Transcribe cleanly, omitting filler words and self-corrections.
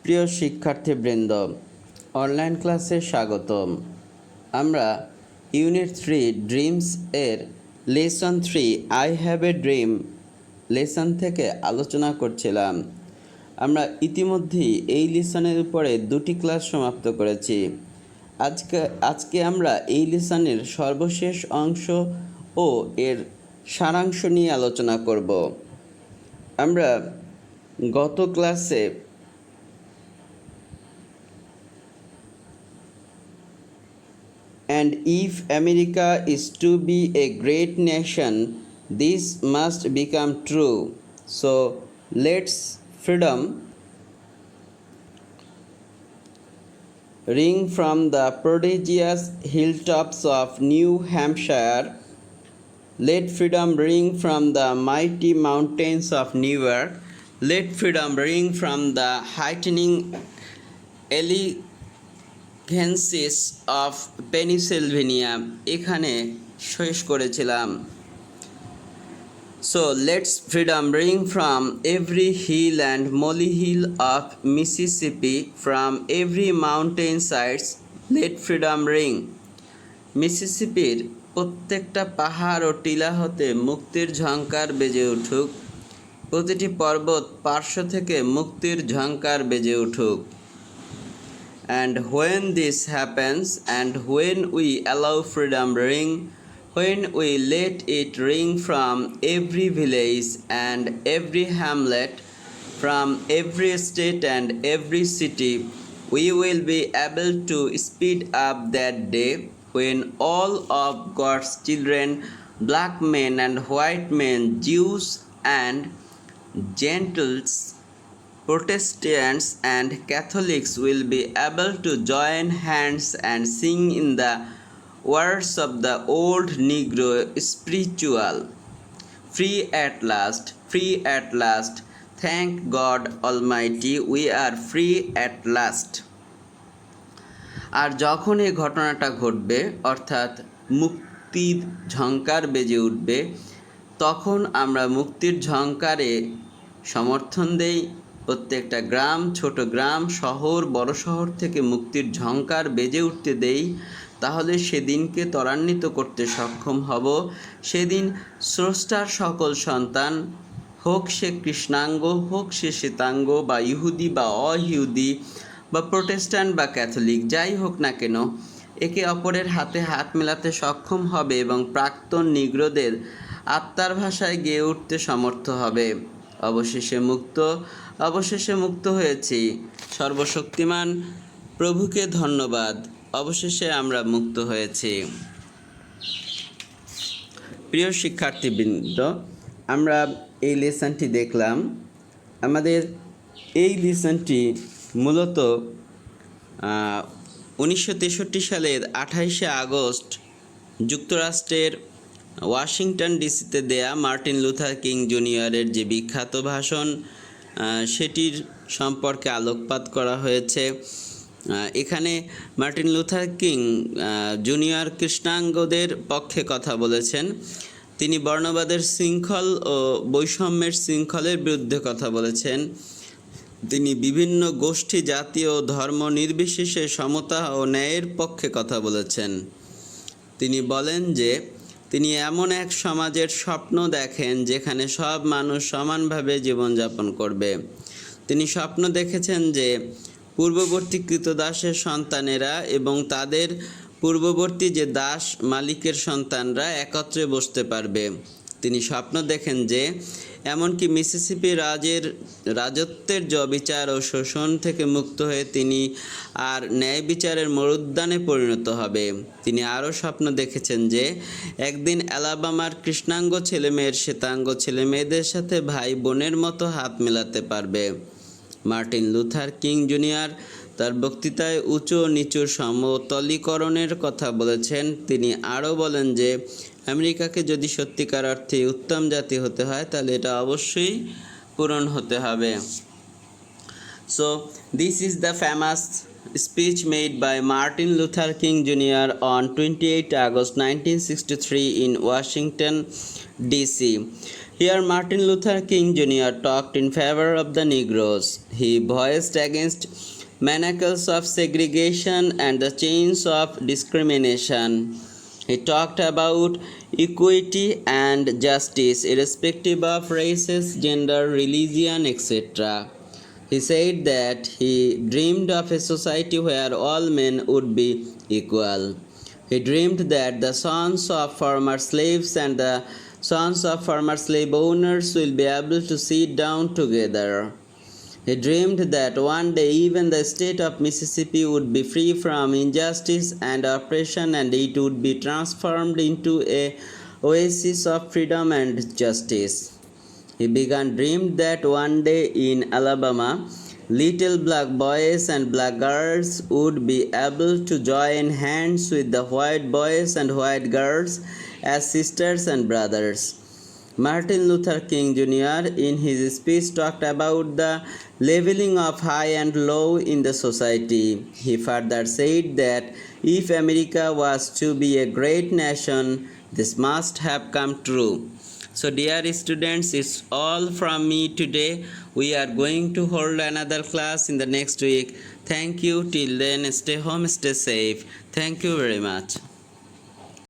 প্রিয় শিক্ষার্থীবৃন্দ, অনলাইন ক্লাসে স্বাগতম। আমরা ইউনিট 3 ড্রিমস এর lesson 3 I have a dream lesson থেকে আলোচনা করছিলাম। আমরা ইতিমধ্যেই এই লেসনের উপরে 2টি ক্লাস সমাপ্ত করেছি। আজকে আমরা এই লেসনের সর্বশেষ অংশ ও এর সারাংশ নিয়ে আলোচনা করব। আমরা গত ক্লাসে And if America is to be a great nation, this must become true. So let's freedom ring from the prodigious hilltops of New Hampshire. Let freedom ring from the mighty mountains of New York. Let freedom ring from the heightening elegancies of Pennsylvania. এখানে শেষ করেছিলাম। So let's freedom ring from every hill and molehill of Mississippi, from every mountain sides. Let freedom ring. মিসিসিপির প্রত্যেকটা পাহাড় ও টিলা হতে মুক্তির ঝংকার বেজে উঠুক, প্রতিটি পর্বত পার্শ্ব থেকে মুক্তির ঝংকার বেজে উঠুক। And when this happens, and when we allow freedom ring, when we let it ring from every village and every hamlet, from every state and every city, we will be able to speed up that day when all of God's children, black men and white men, Jews and Gentiles, Protestants and Catholics will be able to join hands and sing in the words of the old Negro spiritual. Free at last, free at last. Thank God Almighty, we are free at last. আর যখন এই ঘটনাটা ঘটবে, অর্থাৎ মুক্তির ঝংকার বেজে উঠবে, তখন আমরা মুক্তির ঝংকারে সমর্থন দেই। প্রত্যেকটা গ্রাম, ছোট গ্রাম, শহর, বড় শহর থেকে মুক্তির ঝংকার বেজে উঠতে দেই। তাহলে সেদিনকে ত্বরান্বিত করতে সক্ষম হব। সেদিন স্রষ্টার সকল সন্তান, হোক সে কৃষ্ণাঙ্গ, হোক সে শ্বেতাঙ্গ, বা ইহুদি বা অইহুদি, বা প্রোটেস্ট্যান্ট বা ক্যাথলিক, যাই হোক না কেন, একে অপরের হাতে হাত মেলাতে সক্ষম হবে এবং প্রাক্তন নিগ্রোদের আত্মার ভাষায় গেয়ে উঠতে সমর্থ হবে। অবশেষে মুক্ত হয়েছি। সর্বশক্তিমান প্রভুকে ধন্যবাদ। অবশেষে আমরা মুক্ত হয়েছি। প্রিয় শিক্ষার্থীবৃন্দ, আমরা এই লেসনটি দেখলাম। আমাদের এই লেসনটি মূলত 1963 সালের 28শে আগস্ট যুক্তরাষ্ট্রের ওয়াশিংটন ডিসিতে দেয়া মার্টিন লুথার কিং জুনিয়রের যে বিখ্যাত ভাষণ, সেটির সম্পর্কে আলোকপাত করা হয়েছে। এখানে মার্টিন লুথার কিং জুনিয়র কৃষ্ণাঙ্গদের পক্ষে কথা বলেছেন। তিনি বর্ণবাদের শৃঙ্খল ও বৈষম্যের শৃঙ্খলের বিরুদ্ধে কথা বলেছেন। তিনি বিভিন্ন গোষ্ঠী, জাতি ও ধর্ম নির্বিশেষে সমতা ও ন্যায়ের পক্ষে কথা বলেছেন। তিনি বলেন যে তিনি এমন এক সমাজের স্বপ্ন দেখেন যেখানে সব মানুষ সমানভাবে জীবনযাপন করবে। তিনি স্বপ্ন দেখেছেন যে পূর্ববর্তী কৃতদাসের সন্তানেরা এবং তাদের পূর্ববর্তী যে দাস মালিকের সন্তানরা একত্রে বসতে পারবে। তিনি স্বপ্ন দেখেন যে এমনকি মিসিসিপি রাজত্বের জবিচার ও শোষণ থেকে মুক্ত হয়ে তিনি আর ন্যায় বিচারের মরুদ্যানে পরিণত হবে। তিনি আরও স্বপ্ন দেখেছেন যে একদিন অ্যালাবামার কৃষ্ণাঙ্গ ছেলেমেয়ের শ্বেতাঙ্গ ছেলেমেয়েদের সাথে ভাই বোনের মতো হাত মেলাতে পারবে। মার্টিন লুথার কিং জুনিয়র তার বক্তৃতায় উঁচু নিচুর সমতলীকরণের কথা বলেছেন। তিনি আরও বলেন যে আমেরিকাকে যদি সত্যিকার অর্থে উত্তম জাতি হতে হয়, তাহলে এটা অবশ্যই পূরণ হতে হবে। So this is the famous speech made by Martin Luther King Jr. on 28 August 1963 in Washington, D.C. Here, Martin Luther King Jr. talked in favor of the Negroes. He voiced against manacles of segregation and the chains of discrimination. He talked about equity and justice, irrespective of races, gender, religion, etc. He said that he dreamed of a society where all men would be equal. He dreamed that the sons of former slaves and the sons of former slave owners will be able to sit down together. He dreamed that one day even the state of Mississippi would be free from injustice and oppression, and it would be transformed into an oasis of freedom and justice. He began dreamed that one day in Alabama, little black boys and black girls would be able to join hands with the white boys and white girls as sisters and brothers. Martin Luther King Jr. in his speech talked about the leveling of high and low in the society. He further said that if America was to be a great nation, this must have come true. So dear students, it's all from me today. We are going to hold another class in the next week. Thank you. Till then, stay home, stay safe. Thank you very much.